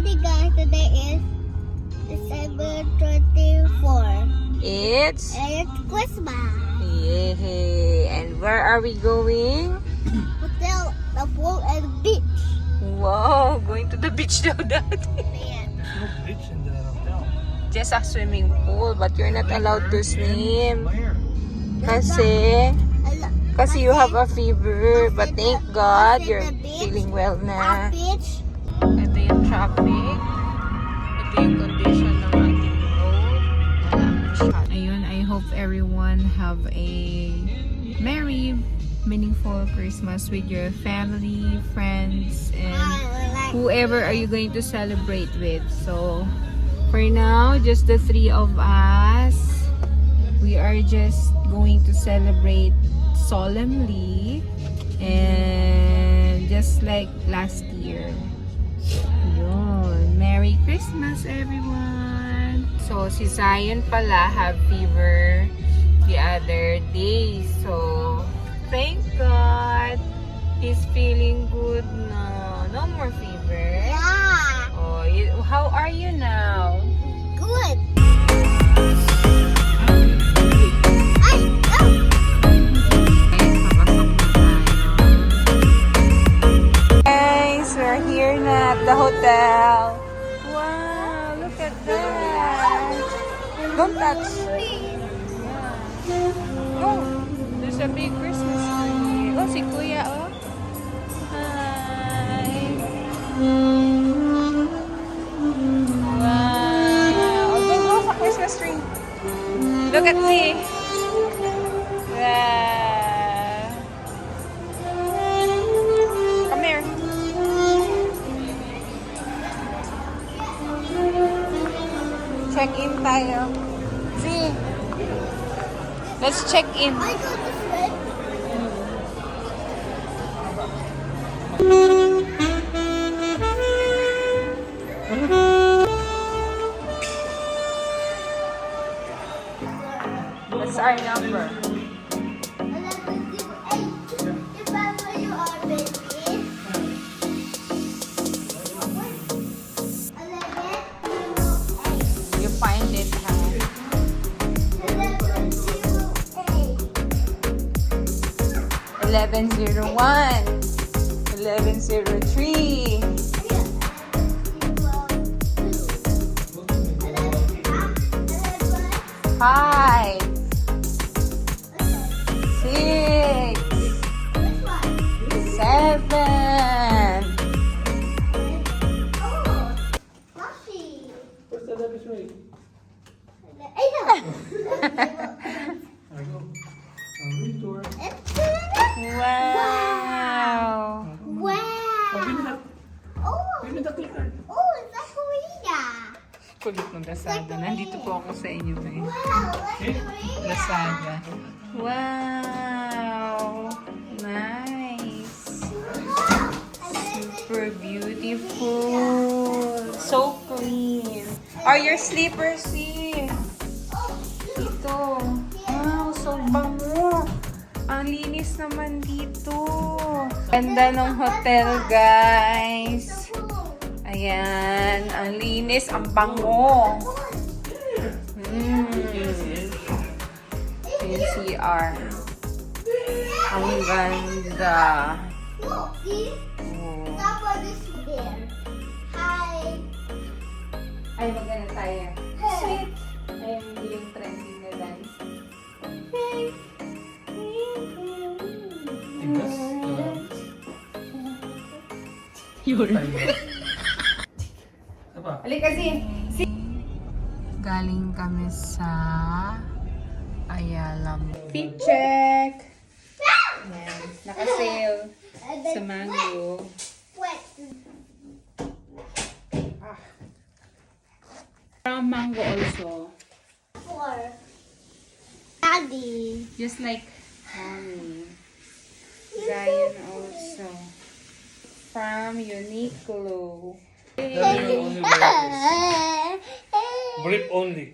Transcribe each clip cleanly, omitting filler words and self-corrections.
morning, guys. Today is December 24. It's Christmas. yay! And where are we going? Hotel, the pool, and beach. Wow, going to the beach daw, Daddy. Man. No beach in the hotel. Just a swimming pool, but you're not allowed to swim. Where? Kasi you have a fever. But thank God, you're feeling well Our na. beach. Ito yung traffic. Ito yung condition ng ating road. Wala masyado. Ayun, I hope everyone have a merry, meaningful Christmas with your family, friends, and whoever are you going to celebrate with. So, for now, just the three of us. We are just going to celebrate solemnly and just like last year. Yun. Merry Christmas, everyone! So, si Zion pala have fever the other day. So, thank God he's feeling good na. No more fever. Yeah. Oh, how are you now? Good. Guys, we're here na at the hotel. Wow, look at that. Don't touch. Yeah. Oh, there's a big Christmas tree. Oh, si Kuya, oh. Hi. Wow. Oh, go sa Christmas tree. Look at me. Wow. Come here. Check-in tayo. See? Let's check in. I go to swim. What's our number? 11:08. If I were you are baby. 11:08. You find it, huh? 11:01, 11:03. 5, 6, 7. What's the other way? I go. Tour. Wow! Give me the clicker. Kulit ng Lazada. Nandito po ako sa inyo, eh. Okay. Lazada. Wow! Nice! Super beautiful! So clean! Are your slippers, eh? Dito. Wow, so bango! Ang linis naman dito. Ganda ng hotel, guys. Ayan, ang linis, ang bango. Yung CR. Ang ganda. Oh. Ay, maganda tayo. Sweet. Ay, hindi yung trending na dance. Tigas. Yun. Apa? Halika kasi. Galing kami sa Ayala Mall. Fit check! Ayan. Naka-sale sa Mango. From Mango also. Daddy. Just like Mommy. Zion also. From Uniqlo. Daddy will only wear this. Brief only.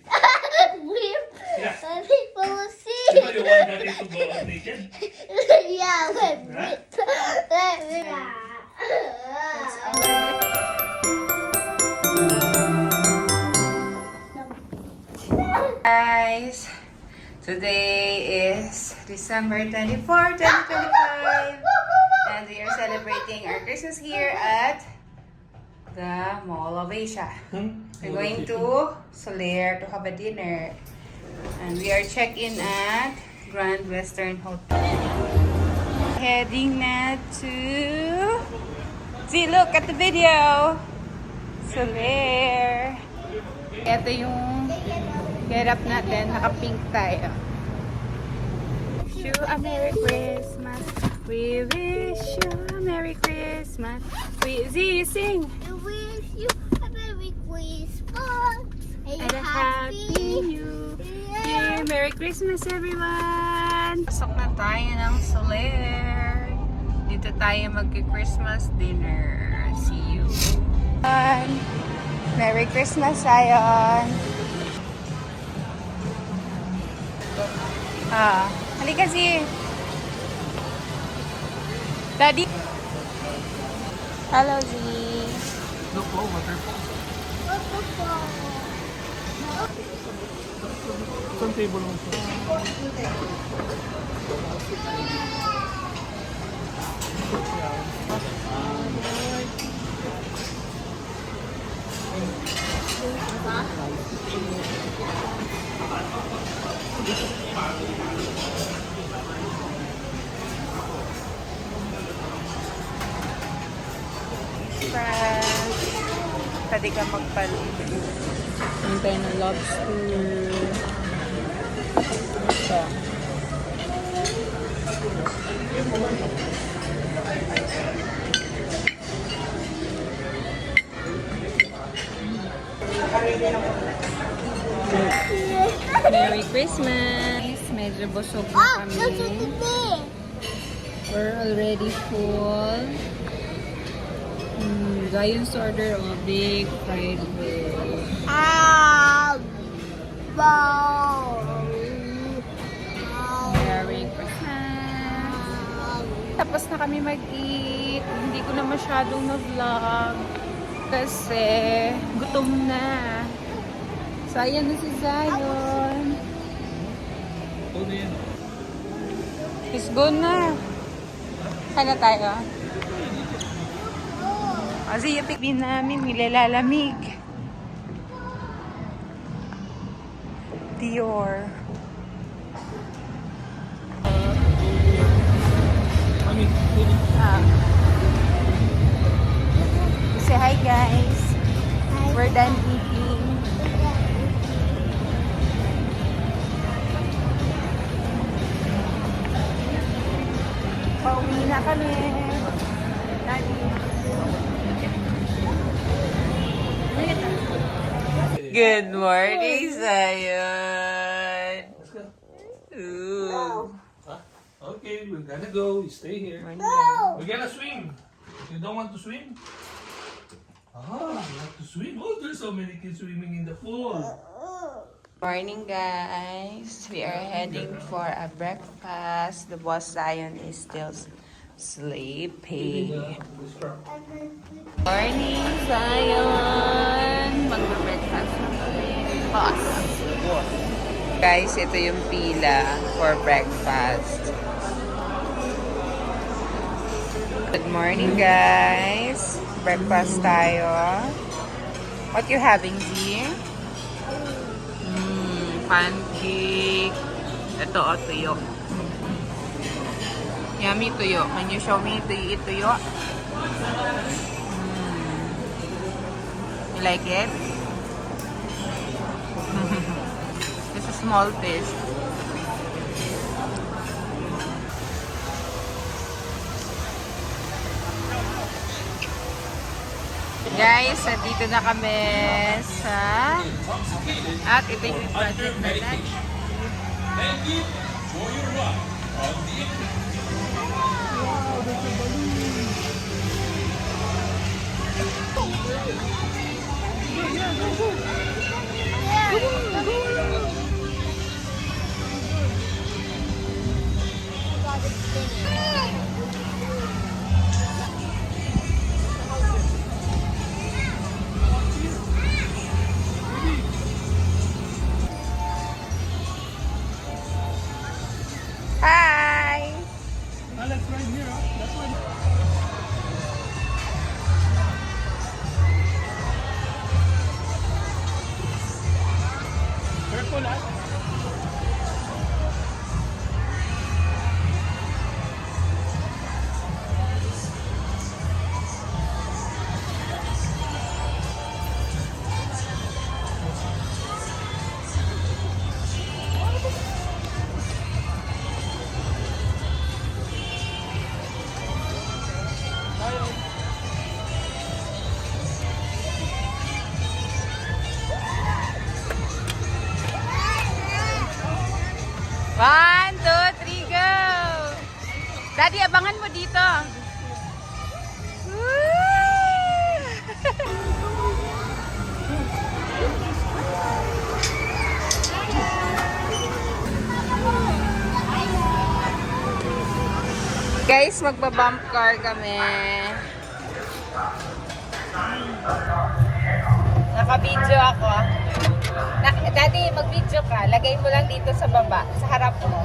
Yeah. People will see. You know you want daddy to go on naked? Yeah, let me. Guys, today is December 24, 2025, and we are celebrating our Christmas here at the Mall of Asia. We're going to Soler to have a dinner, and we are check-in at Grand Western Hotel. Heading na to... See, look at the video! Soler! Ito yung get-up natin. Naka-pink tayo. Wish you a Merry Christmas. We wish you a Merry Christmas. We sing! I wish you a Merry Christmas And a Happy New Year! Merry Christmas, everyone! Pasok na tayo ng Soler. Dito tayo magki-Christmas dinner. See you! Merry Christmas, Zion! Halika si Daddy! Hello, Z! Look, oh, waterfall. Saan table mo ito? Pwede ka magpalit. Hintay ng lobster. Ito. Merry Christmas! Medyo busog na Oh, kami. look at me. We're already full. Zion's order of a big fried fish. Merry Christmas! Tapos na kami mag-eat. Hindi ko na masyadong na-vlog. Kasi gutom na. So, ayan na si Zion. Ito na yan. He's gone na. Saan na tayo? Kasi yung pikmin namin, nilalalamig. Dior. Say hi, guys. We're done eating. Pauwi na kami. Daddy. Good morning, Zion. Let's go. Ooh. Huh? Okay, we're gonna go. You stay here. No. We're gonna swim. You don't want to swim? Ah, you want to swim? Oh, there's so many kids swimming in the pool. Morning, guys. We are heading for a breakfast. The boss Zion is still sleeping. Morning, Zion. Magbe-breakfast na kami. Boss. Guys, ito yung pila for breakfast. Good morning, guys. Breakfast tayo. What you having, Z? Pancake. Ito, tuyo. Yummy tuyo. Can you show me to eat tuyo? You like it? This is small fish. Guys, dito na kami sa... At ito yung project na lunch. Thank you for your ride on the One, two, three, go! Daddy, abangan mo dito. Guys, magba-bump car kami. Naka-video ako. Daddy, mag-video ka. Lagay mo lang dito sa baba, sa harap mo.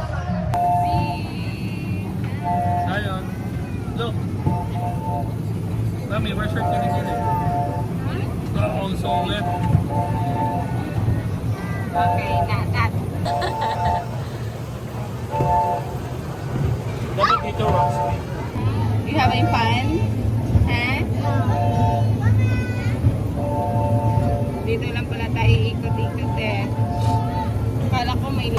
Zion, look. Mommy, where's your kitty? Oh, so wet. Okay, that. Dapat dito, Roxy. You having fun? Huh? Dito lang pala tayo ikot-ikot eh. Akala ko may...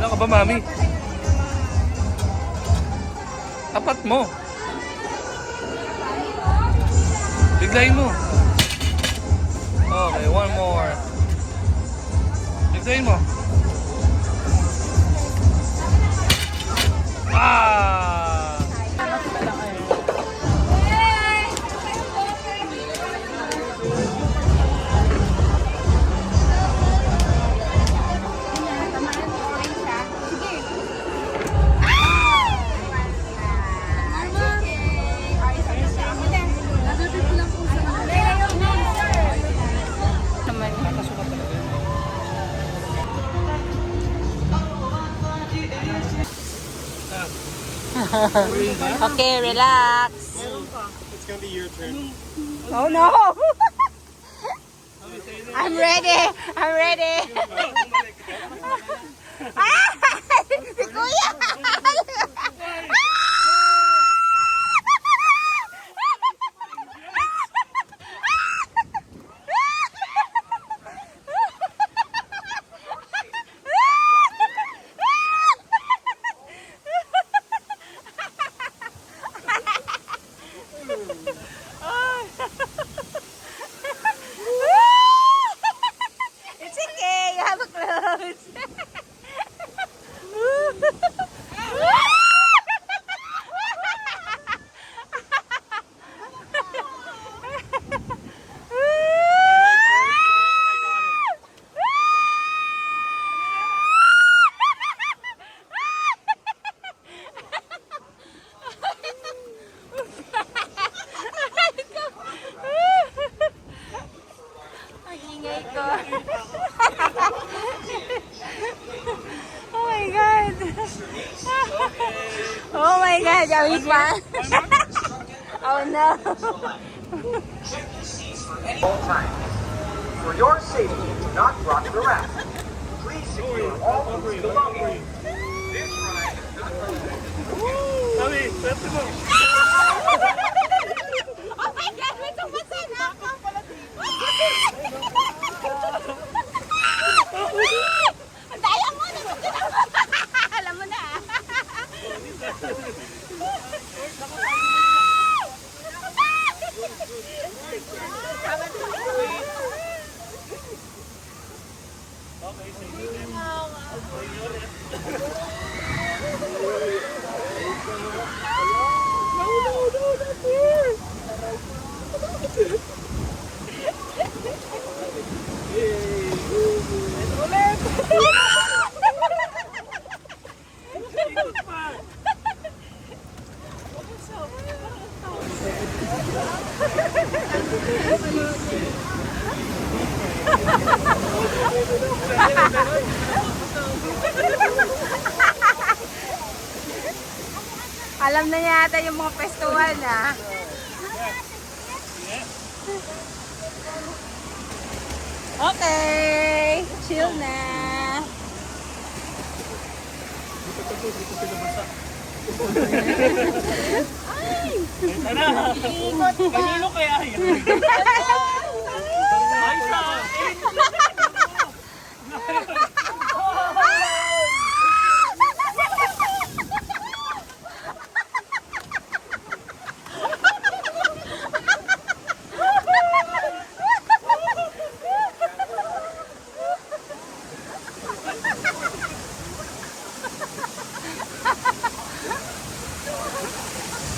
Ano ka ba, Mami? Tapat mo. Biglayin mo. Okay, one more. Biglayin mo. Ah! Okay, relax. It's gonna be your turn. Oh no! I'm ready! I'm ready! Si Kuya! It's okay, you have a clothes. Ang ingay ko. Oh my God. Oh my God, having fun. Oh no. all times. For your safety, do not rock the raft. Please secure all loose belongings. This ride is not for Mami, swerte mo. Oh my God, may tumasan ako. Ang daya mo, nagutin ako. Alam mo na. No, not here. Alam na yata yung mga festival na. Okay, chill na. Kanino kaya yan? Ay, sa akin!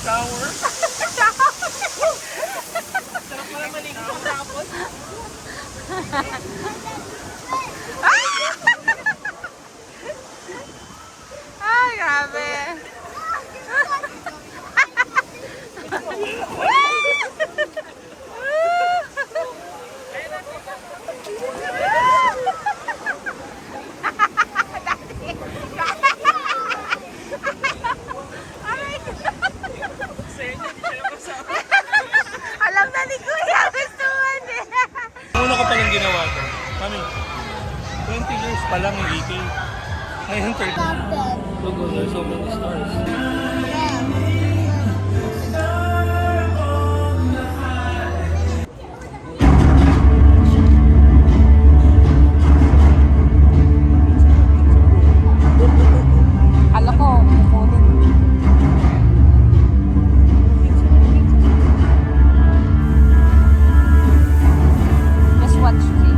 Shower? Sarap pala maligo sa tapos. Ay, grabe. Alam na ni Kuya, gustuhan eh. Una ko palang ginawa to. Mami, 20 years pa lang yung EK. Ngayon 30. Look, oh, there's so many stars. Kala ko, kukunin. Just watch me.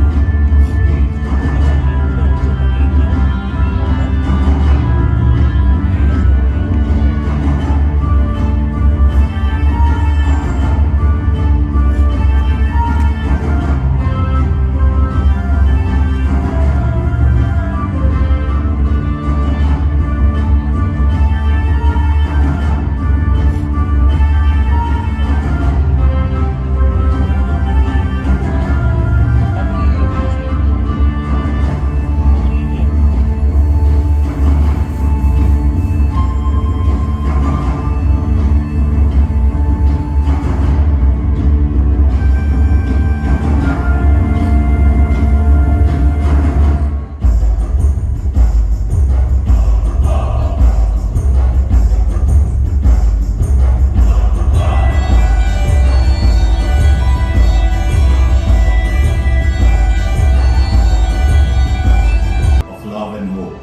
Of love and hope.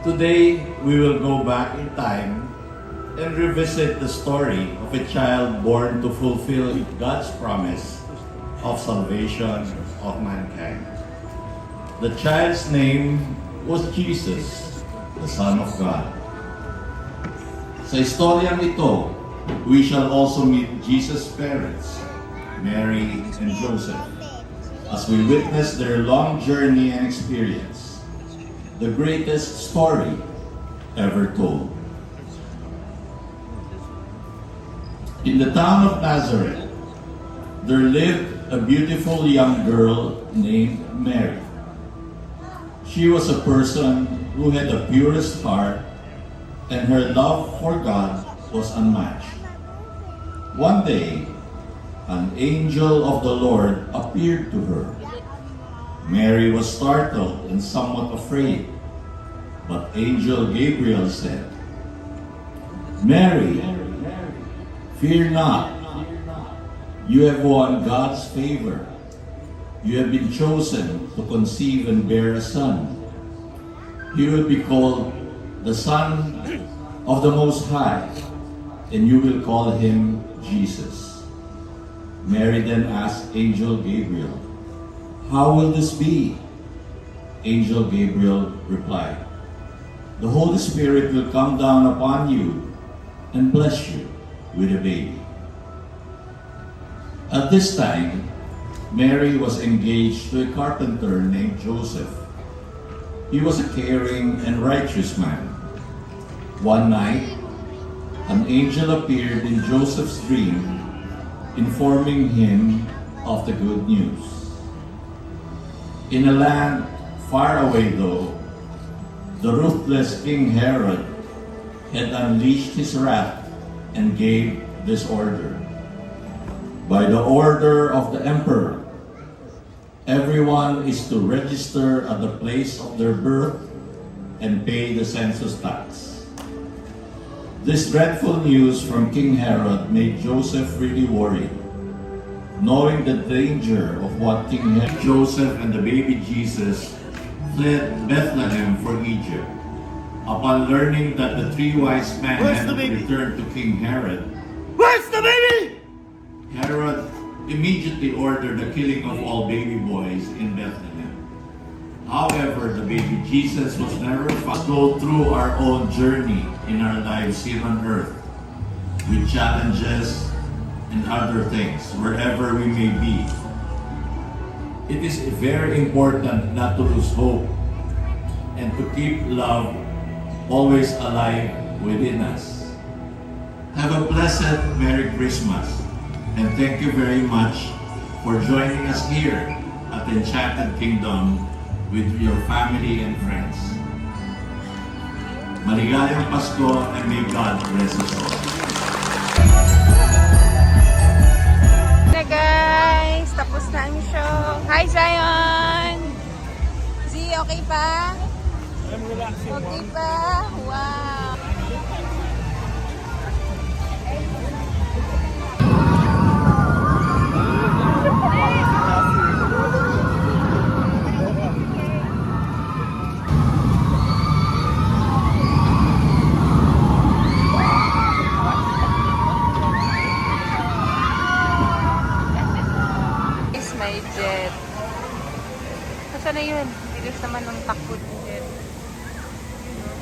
Today, we will go back in time and revisit the story of a child born to fulfill God's promise of salvation of mankind. The child's name was Jesus, the Son of God. Sa istoryang ito, we shall also meet Jesus' parents, Mary and Joseph, as we witness their long journey and experience, the greatest story ever told. In the town of Nazareth, there lived a beautiful young girl named Mary. She was a person who had the purest heart, and her love for God was unmatched. One day, an angel of the Lord appeared to her. Mary was startled and somewhat afraid, but Angel Gabriel said, "Mary, fear not. You have won God's favor. You have been chosen to conceive and bear a son. He will be called the Son of the Most High, and you will call him Jesus." Mary then asked Angel Gabriel, "How will this be?" Angel Gabriel replied, "The Holy Spirit will come down upon you and bless you with a baby." At this time, Mary was engaged to a carpenter named Joseph. He was a caring and righteous man, One night, an angel appeared in Joseph's dream, informing him of the good news. In a land far away though, the ruthless King Herod had unleashed his wrath and gave this order. By the order of the emperor, everyone is to register at the place of their birth and pay the census tax. This dreadful news from King Herod made Joseph really worried. Knowing the danger of what King Herod, Joseph and the baby Jesus fled Bethlehem for Egypt. Upon learning that the three wise men had returned to King Herod, Where's the baby? Herod immediately ordered the killing of all baby boys in Bethlehem. However, the baby Jesus was never found. Go through our own journey in our lives here on earth with challenges and other things, wherever we may be. It is very important not to lose hope and to keep love always alive within us. Have a blessed Merry Christmas, and thank you very much for joining us here at Enchanted Kingdom with your family and friends. Maligayang Pasko, and may God bless us all. Na guys, tapos na ang show. Hi Zion! Z, okay pa? I'm relaxing. Okay pa? Wow! Is my jet. Saan na yun? Bilis naman ng takbo ng jet. Yun o.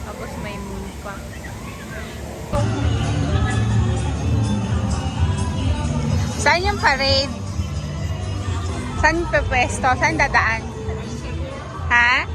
Tapos may moon pa. Saan yung parade? Saan pwesto? Saan dadaan? Ha?